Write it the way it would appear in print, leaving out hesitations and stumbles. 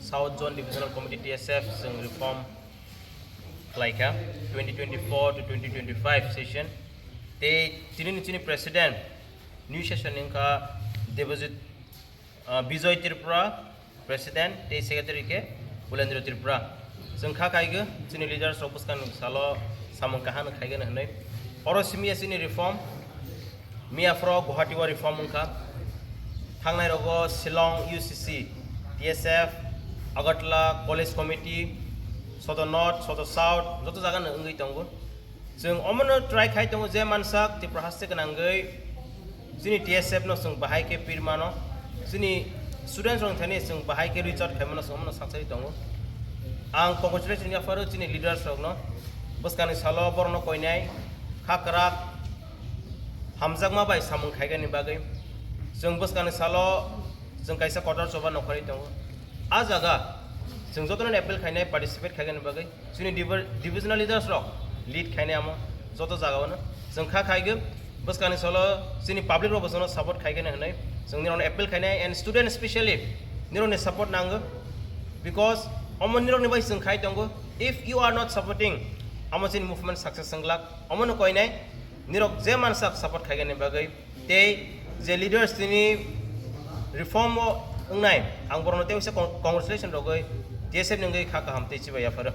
South Zone Divisional Committee TSF जों reform Lyca 2024 to 2025 session ते तिनी president new session इनका देवजित बिजय त्रिपुरा president ते secretary के बुलेंद्र त्रिपुरा जों खाइगो तिनी leaders of buskan सालो सामं काहान खाइगो हनै अरसिमिया सिनी reform मियाफ्रो गुवाहाटी वा reform उनका थांनाय रगो Shillong UCC TSF Agatla College Committee, Soto North, Soto South, Soto Zagan Ungi Tongo. Sung Omano try Kaitongo Zemansak, the Prahastek and Angai, Zini TSF no sung Bahike Pirmano, Zini students on tennis sung Bahike Richard Hemonos Omano Saksari Tongo. And congratulations ya for Zini leaders of no, Boscani Salo, Borno Koinai, Hakarak, Hamzagma by Samun Kagan in Bagay, Sung Boscani Salo, Sung Kaisa quarters over no Koritongo. आज आगा जों जतन Apple खायनाय participate खायगोन बागै जोंनि divisional lidars रक lead खायनाय आमो जत जागावनो जों खायगो बसकानि सल जोंनि public रो बसनो support खायगोन होननाय जों निरन एप्पल खायनाय एन्ड स्टुडेन्ट स्पेशली निरन सपोर्ट नांगो बिकॉज अमन निरन बाय जों खाय दंगो if you are not supporting अमन जोंनि मुभमेन्ट सक्सेस संगलाक अमन कोयनाय निरक जे मानसाक सपोर्ट खायगोन बागै ते जे लिडार्स दिनि रिफॉर्म उंनाय आं बरनो तेवसे congratulations रगै TSF नंगै खाका हमते चिबाया फर